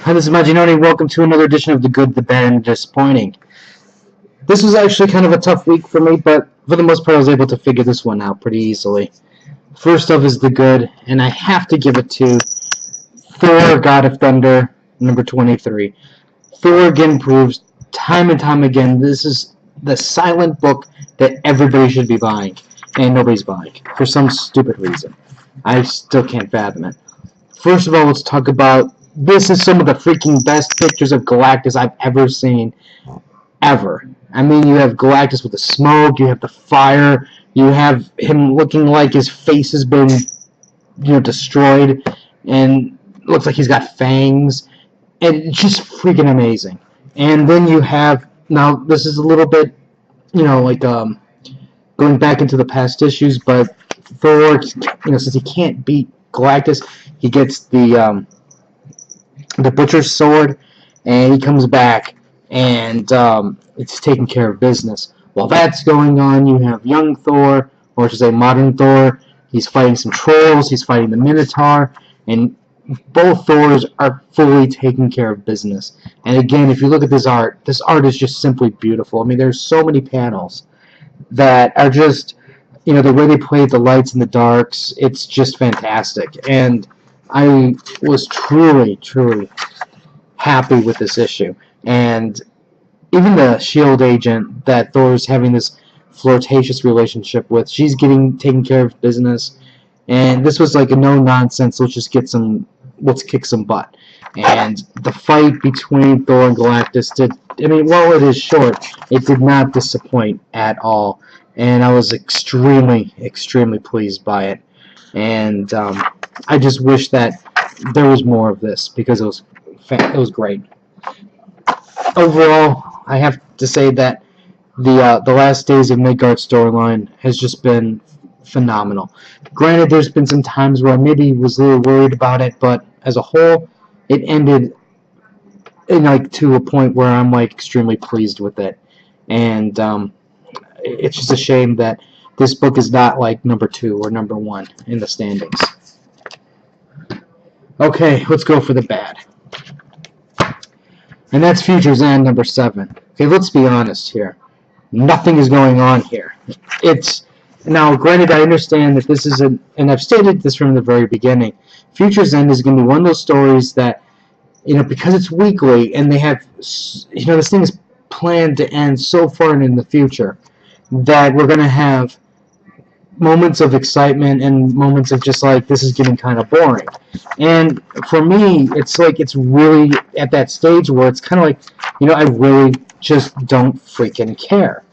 Hi, this is Maginoni. Welcome to another edition of The Good, the Bad, and Disappointing. This was actually kind of a tough week for me, but for the most part I was able to figure this one out pretty easily. First up is The Good, and I have to give it to Thor, God of Thunder, number 23. Thor again proves, time and time again, this is the silent book that everybody should be buying, and nobody's buying, for some stupid reason. I still can't fathom it. First of all, let's talk about, this is some of the freaking best pictures of Galactus I've ever seen, ever. I mean, you have Galactus with the smoke, you have the fire, you have him looking like his face has been, destroyed, and looks like he's got fangs, and it's just freaking amazing. And then you have, now this is a little bit, going back into the past issues, but Thor, since he can't beat Galactus, he gets the Butcher's Sword, and he comes back, and it's taking care of business. While that's going on, you have young Thor, or I should say modern Thor. He's fighting some trolls, he's fighting the Minotaur, and both Thors are fully taking care of business. And again, if you look at this art is just simply beautiful. I mean, there's so many panels that are just, the way they play the lights and the darks, it's just fantastic. And I was truly, truly happy with this issue. And even the S.H.I.E.L.D. agent that Thor's having this flirtatious relationship with, she's taking care of business. And this was like a no-nonsense, let's kick some butt. And the fight between Thor and Galactus while it is short, it did not disappoint at all. And I was extremely, extremely pleased by it. And I just wish that there was more of this, because it was great. Overall, I have to say that the Last Days of Midgard storyline has just been phenomenal. Granted, there's been some times where I maybe was a little worried about it, but as a whole, it ended to a point where I'm extremely pleased with it. And it's just a shame that this book is not number 2 or number 1 in the standings. Okay, let's go for the bad. And that's Future's End, number 7. Okay, let's be honest here. Nothing is going on here. Now, granted, I understand that this is and I've stated this from the very beginning, Future's End is going to be one of those stories that, because it's weekly, and they have, this thing is planned to end so far in the future, that we're going to have moments of excitement and moments of just this is getting kind of boring. And for me, it's really at that stage where it's kind of I really just don't freaking care.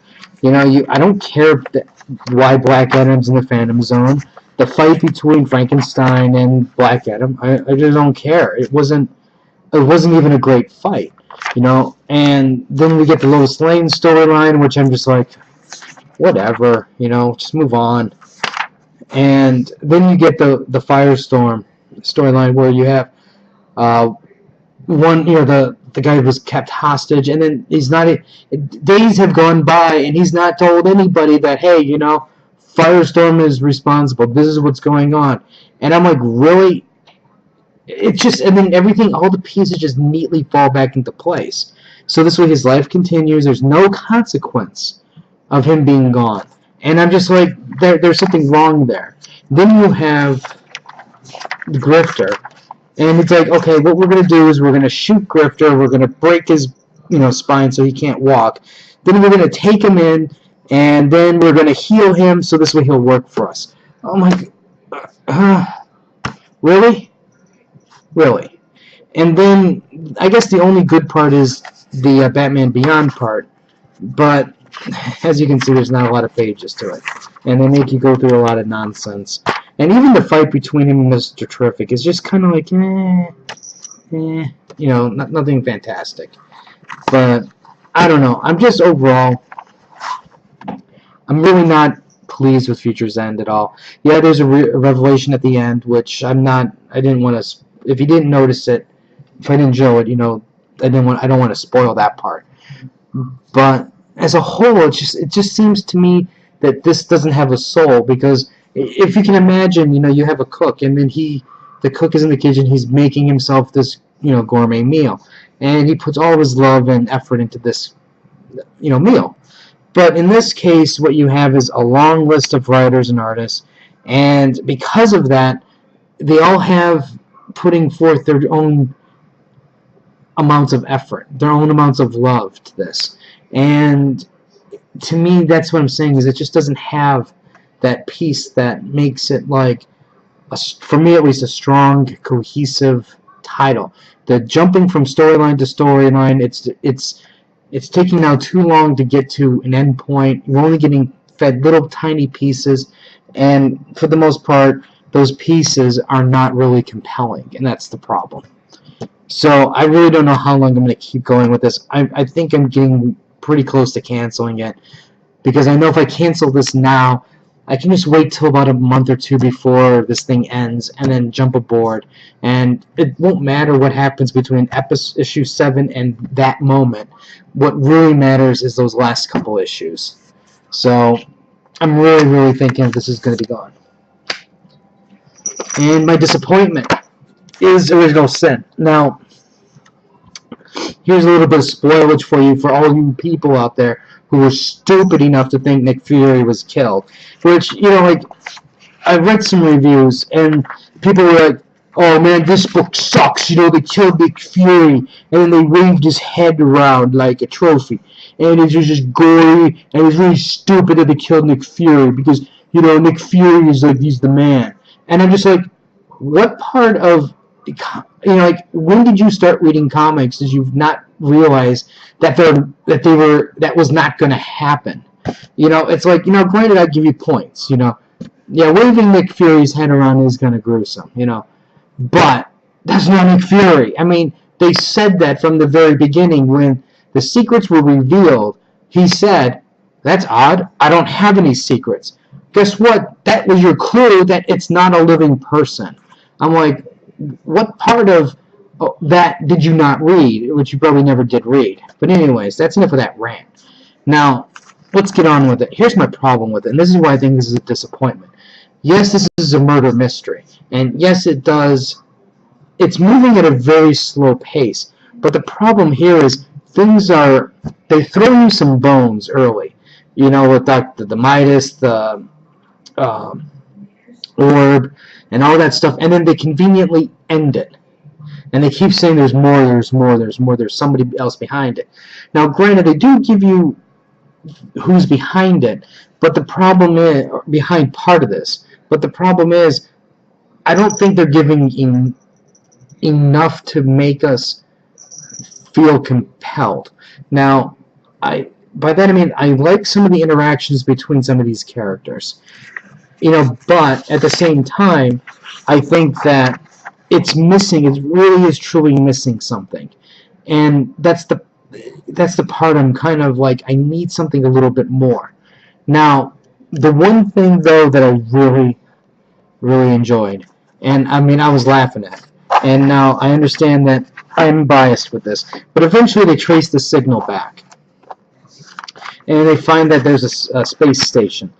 I don't care why Black Adam's in the Phantom Zone. The fight between Frankenstein and Black Adam, I just don't care. It wasn't even a great fight, And then we get the Lois Lane storyline, which I'm just whatever, just move on. And then you get the Firestorm storyline, where you have the guy was kept hostage, and then days have gone by, and he's not told anybody that, hey, Firestorm is responsible, this is what's going on. And I'm really? It's just, and then all the pieces just neatly fall back into place. So this way his life continues, there's no consequence of him being gone. And I'm just there's something wrong there. Then you have the Grifter, and it's okay, what we're going to do is we're going to shoot Grifter, we're going to break his spine so he can't walk. Then we're going to take him in, and then we're going to heal him so this way he'll work for us. Oh my, really? Really? And then I guess the only good part is the Batman Beyond part, but as you can see, there's not a lot of pages to it, and they make you go through a lot of nonsense. And even the fight between him and Mr. Terrific is just kind of nothing fantastic. But I don't know. I'm just overall, I'm really not pleased with Future's End at all. Yeah, there's a revelation at the end, which I didn't want to. If you didn't notice it, if I didn't show it, I don't want to spoil that part. But as a whole, it just seems to me that this doesn't have a soul, because if you can imagine, you have a cook, and then the cook is in the kitchen, he's making himself this gourmet meal, and he puts all of his love and effort into this meal. But in this case, what you have is a long list of writers and artists, and because of that, they all have putting forth their own amounts of effort, their own amounts of love to this. And to me, that's what I'm saying, is it just doesn't have that piece that makes it like, for me at least, a strong, cohesive title. The jumping from storyline to storyline, it's taking now too long to get to an end point. You're only getting fed little tiny pieces, and for the most part, those pieces are not really compelling, and that's the problem. So I really don't know how long I'm going to keep going with this. I think I'm getting pretty close to canceling it, because I know if I cancel this now, I can just wait till about a month or two before this thing ends and then jump aboard. And it won't matter what happens between issue 7 and that moment. What really matters is those last couple issues. So I'm really, really thinking this is going to be gone. And my disappointment is Original Sin. Now, here's a little bit of spoilage for you, for all you people out there who were stupid enough to think Nick Fury was killed. Which, I read some reviews, and people were like, oh man, this book sucks, they killed Nick Fury, and then they waved his head around like a trophy, and it was just gory, and it was really stupid that they killed Nick Fury, because, Nick Fury is like, he's the man. And I'm just like, what part of, when did you start reading comics? Did you not realize that that was not going to happen? It's like, granted, I give you points, waving Nick Fury's head around is kind of gruesome, but that's not Nick Fury. I mean, they said that from the very beginning when the secrets were revealed. He said, that's odd, I don't have any secrets. Guess what? That was your clue that it's not a living person. I'm like, what part of that did you not read? Which you probably never did read. But anyways, that's enough of that rant. Now, let's get on with it. Here's my problem with it, and this is why I think this is a disappointment. Yes, this is a murder mystery, and yes, it's moving at a very slow pace, but the problem here is they throw you some bones early, with the Midas, the orb, and all that stuff, and then they conveniently end it. And they keep saying there's more, there's somebody else behind it. Now, granted, they do give you who's behind it, but the problem is, behind part of this, but the problem is, I don't think they're giving enough to make us feel compelled. Now, by that I mean, I like some of the interactions between some of these characters. But at the same time, I think that it's missing. It really is truly missing something, and that's the part I'm kind of like, I need something a little bit more. Now, the one thing though that I really, really enjoyed, and I mean I was laughing at, and now I understand that I'm biased with this, but eventually they trace the signal back, and they find that there's a space station.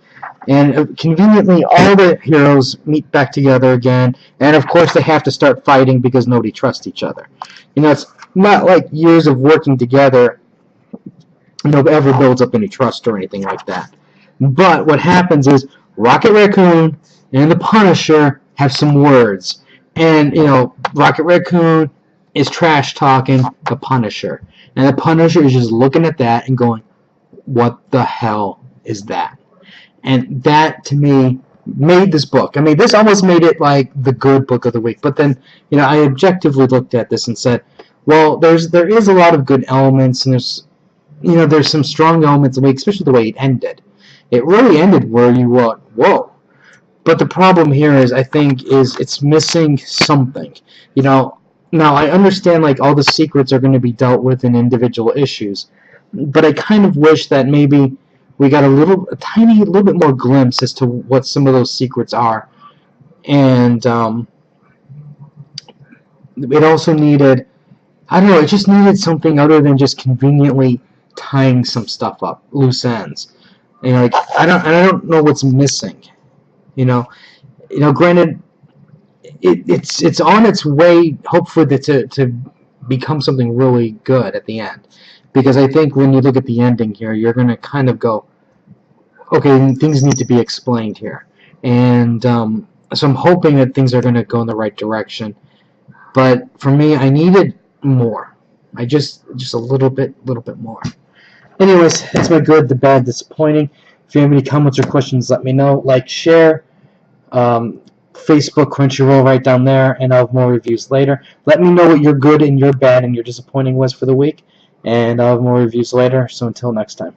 And conveniently, all the heroes meet back together again, and of course they have to start fighting because nobody trusts each other. It's not like years of working together ever builds up any trust or anything like that. But what happens is Rocket Raccoon and the Punisher have some words, and Rocket Raccoon is trash talking the Punisher, and the Punisher is just looking at that and going, "What the hell is that?" And that, to me, made this book. I mean, this almost made it like the good book of the week. But then, I objectively looked at this and said, well, there is a lot of good elements, and there's some strong elements in the week, especially the way it ended. It really ended where you went, whoa. But the problem here is, I think, it's missing something. Now I understand like all the secrets are going to be dealt with in individual issues, but I kind of wish that maybe we got a tiny little bit more glimpse as to what some of those secrets are. And it also needed, I don't know, it just needed something other than just conveniently tying some stuff up, loose ends. Like I don't know what's missing. Granted, it's on its way, hopefully, to become something really good at the end. Because I think when you look at the ending here, you're going to kind of go, okay, things need to be explained here. And so I'm hoping that things are going to go in the right direction. But for me, I needed more. I just a little bit more. Anyways, that's my good, the bad, disappointing. If you have any comments or questions, let me know. Like, share, Facebook, Crunchyroll right down there, and I'll have more reviews later. Let me know what your good and your bad and your disappointing was for the week, and I'll have more reviews later. So until next time.